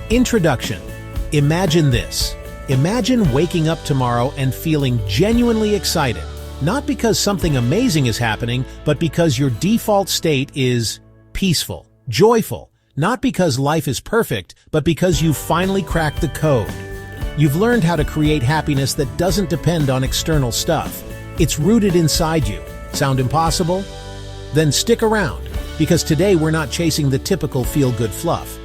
Introduction. Imagine this. Imagine waking up tomorrow and feeling genuinely excited, not because something amazing is happening, but because your default state is peaceful, joyful, not because life is perfect, but because you've finally cracked the code. You've learned how to create happiness that doesn't depend on external stuff. It's rooted inside you. Sound impossible? Then stick around, because today we're not chasing the typical feel-good fluff.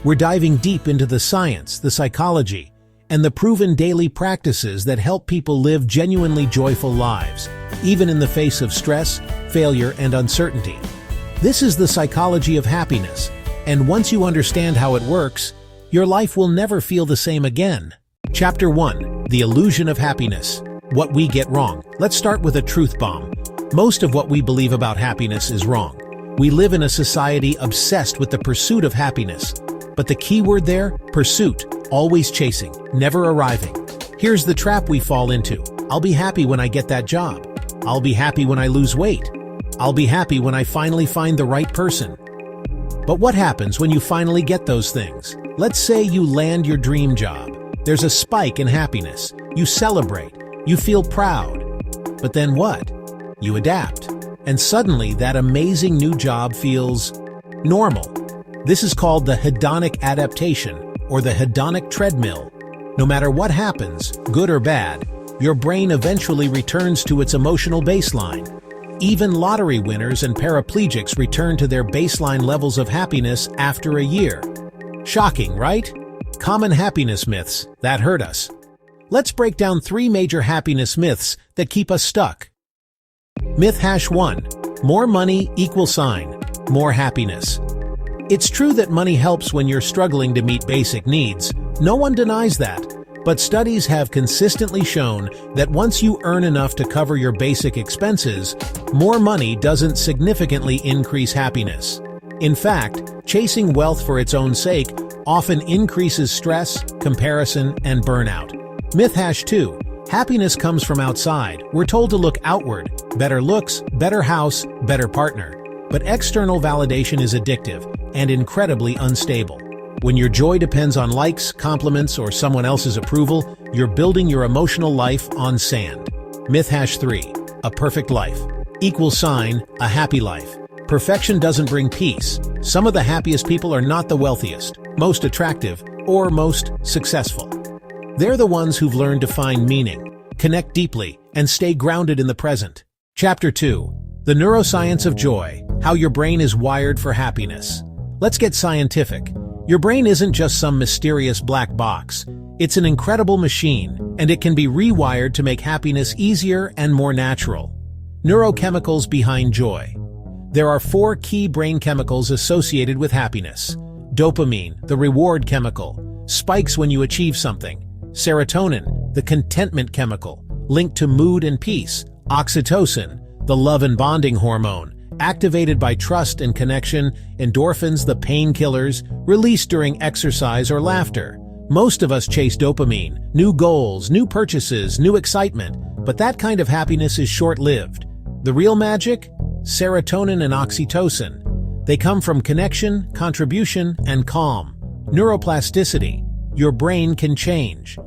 We're diving deep into the science, the psychology, and the proven daily practices that help people live genuinely joyful lives, even in the face of stress, failure, and uncertainty. This is the psychology of happiness, and once you understand how it works, your life will never feel the same again. Chapter 1. The Illusion of Happiness. What we get wrong. Let's start with a truth bomb. Most of what we believe about happiness is wrong. We live in a society obsessed with the pursuit of happiness. But the key word there, pursuit, always chasing, never arriving. Here's the trap we fall into. I'll be happy when I get that job. I'll be happy when I lose weight. I'll be happy when I finally find the right person. But what happens when you finally get those things? Let's say you land your dream job. There's a spike in happiness. You celebrate. You feel proud. But then what? You adapt. And suddenly that amazing new job feels normal. This is called the hedonic adaptation, or the hedonic treadmill. No matter what happens, good or bad, your brain eventually returns to its emotional baseline. Even lottery winners and paraplegics return to their baseline levels of happiness after a year. Shocking, right? Common happiness myths that hurt us. Let's break down 3 major happiness myths that keep us stuck. Myth #1. More money equals more happiness. It's true that money helps when you're struggling to meet basic needs. No one denies that. But studies have consistently shown that once you earn enough to cover your basic expenses, more money doesn't significantly increase happiness. In fact, chasing wealth for its own sake often increases stress, comparison, and burnout. Myth #2. Happiness comes from outside. We're told to look outward. Better looks, better house, better partner. But external validation is addictive and incredibly unstable. When your joy depends on likes, compliments, or someone else's approval, you're building your emotional life on sand. Myth #3. A perfect life equals a happy life. Perfection doesn't bring peace. Some of the happiest people are not the wealthiest, most attractive, or most successful. They're the ones who've learned to find meaning, connect deeply, and stay grounded in the present. Chapter 2. The Neuroscience of Joy. How your brain is wired for happiness. Let's get scientific. Your brain isn't just some mysterious black box. It's an incredible machine, and it can be rewired to make happiness easier and more natural. Neurochemicals behind joy. There are 4 key brain chemicals associated with happiness. Dopamine, the reward chemical, spikes when you achieve something. Serotonin, the contentment chemical, linked to mood and peace. Oxytocin, the love and bonding hormone, activated by trust and connection. Endorphins, the painkillers, released during exercise or laughter. Most of us chase dopamine, new goals, new purchases, new excitement, but that kind of happiness is short-lived. The real magic? Serotonin and oxytocin. They come from connection, contribution, and calm. Neuroplasticity. Your brain can change.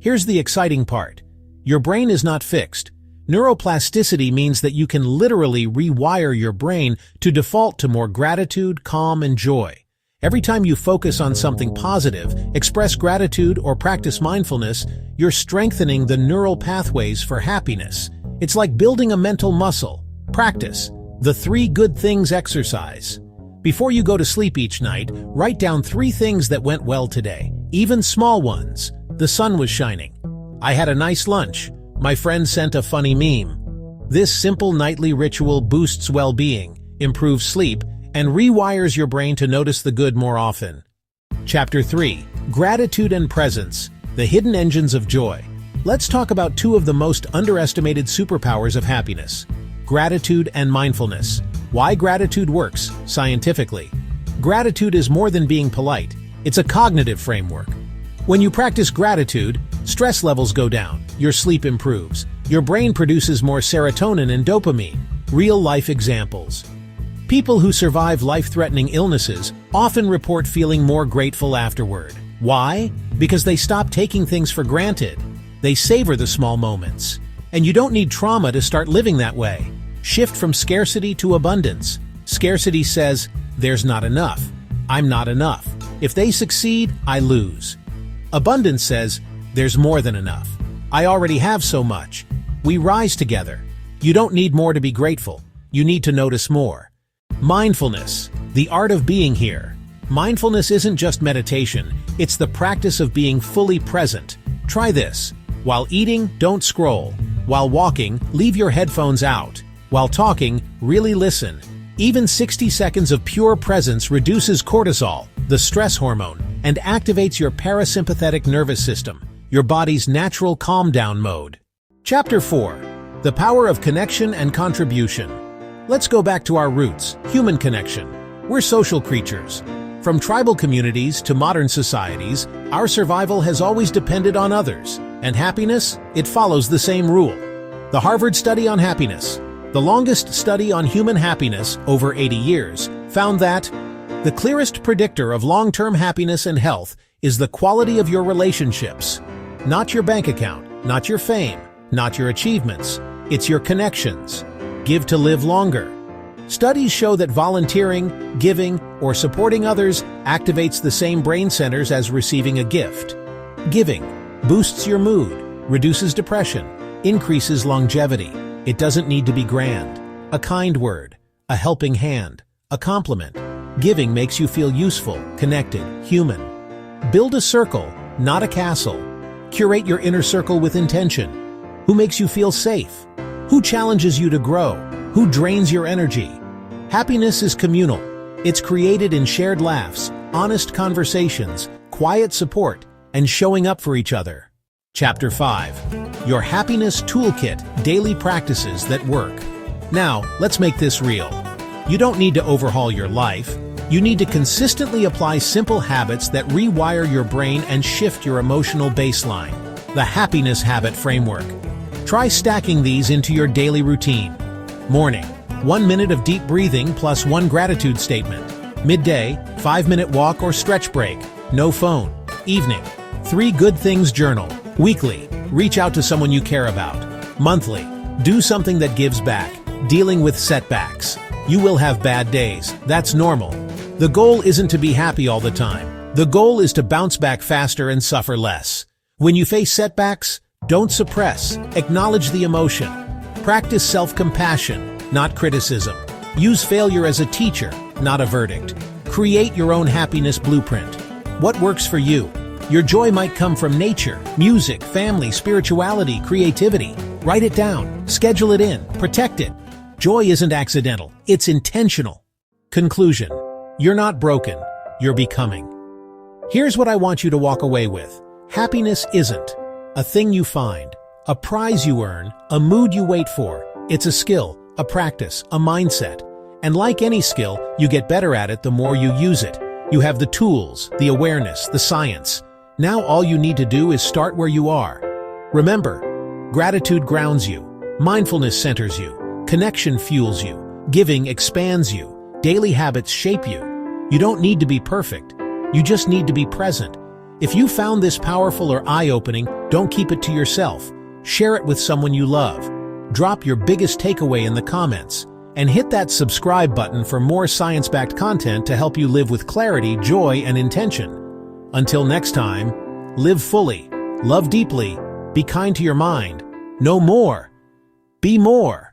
Here's the exciting part. Your brain is not fixed. Neuroplasticity means that you can literally rewire your brain to default to more gratitude, calm, and joy. Every time you focus on something positive, express gratitude, or practice mindfulness, you're strengthening the neural pathways for happiness. It's like building a mental muscle. Practice the 3 good things exercise. Before you go to sleep each night, write down 3 things that went well today, even small ones. The sun was shining. I had a nice lunch. My friend sent a funny meme. This simple nightly ritual boosts well-being, improves sleep, and rewires your brain to notice the good more often. Chapter 3. Gratitude and Presence. The Hidden Engines of Joy. Let's talk about 2 of the most underestimated superpowers of happiness. Gratitude and mindfulness. Why gratitude works, scientifically. Gratitude is more than being polite. It's a cognitive framework. When you practice gratitude, stress levels go down, your sleep improves, your brain produces more serotonin and dopamine. Real-life examples. People who survive life-threatening illnesses often report feeling more grateful afterward. Why? Because they stop taking things for granted. They savor the small moments. And you don't need trauma to start living that way. Shift from scarcity to abundance. Scarcity says, there's not enough. I'm not enough. If they succeed, I lose. Abundance says, there's more than enough. I already have so much. We rise together. You don't need more to be grateful. You need to notice more. Mindfulness, the art of being here. Mindfulness isn't just meditation, it's the practice of being fully present. Try this. While eating, don't scroll. While walking, leave your headphones out. While talking, really listen. Even 60 seconds of pure presence reduces cortisol, the stress hormone, and activates your parasympathetic nervous system, your body's natural calm-down mode. Chapter 4. The Power of Connection and Contribution. Let's go back to our roots, human connection. We're social creatures. From tribal communities to modern societies, our survival has always depended on others. And happiness? It follows the same rule. The Harvard Study on Happiness, the longest study on human happiness, over 80 years, found that the clearest predictor of long-term happiness and health is the quality of your relationships. Not your bank account, not your fame, not your achievements. It's your connections. Give to live longer. Studies show that volunteering, giving, or supporting others activates the same brain centers as receiving a gift. Giving boosts your mood, reduces depression, increases longevity. It doesn't need to be grand. A kind word, a helping hand, a compliment. Giving makes you feel useful, connected, human. Build a circle, not a castle. Curate your inner circle with intention. Who makes you feel safe? Who challenges you to grow? Who drains your energy? Happiness is communal. It's created in shared laughs, honest conversations, quiet support, and showing up for each other. Chapter 5. Your Happiness Toolkit, Daily Practices That Work. Now, let's make this real. You don't need to overhaul your life. You need to consistently apply simple habits that rewire your brain and shift your emotional baseline. The Happiness Habit Framework. Try stacking these into your daily routine. Morning, 1 minute of deep breathing plus 1 gratitude statement. Midday, 5-minute walk or stretch break. No phone. Evening, 3 good things journal. Weekly, reach out to someone you care about. Monthly, do something that gives back. Dealing with setbacks. You will have bad days. That's normal. The goal isn't to be happy all the time. The goal is to bounce back faster and suffer less. When you face setbacks, don't suppress. Acknowledge the emotion. Practice self-compassion, not criticism. Use failure as a teacher, not a verdict. Create your own happiness blueprint. What works for you? Your joy might come from nature, music, family, spirituality, creativity. Write it down, schedule it in, protect it. Joy isn't accidental, it's intentional. Conclusion. You're not broken, you're becoming. Here's what I want you to walk away with. Happiness isn't a thing you find, a prize you earn, a mood you wait for. It's a skill, a practice, a mindset. And like any skill, you get better at it the more you use it. You have the tools, the awareness, the science. Now all you need to do is start where you are. Remember, gratitude grounds you, mindfulness centers you, connection fuels you, giving expands you, daily habits shape you. You don't need to be perfect. You just need to be present. If you found this powerful or eye-opening, don't keep it to yourself. Share it with someone you love. Drop your biggest takeaway in the comments. And hit that subscribe button for more science-backed content to help you live with clarity, joy, and intention. Until next time, live fully, love deeply, be kind to your mind. Know more. Be more.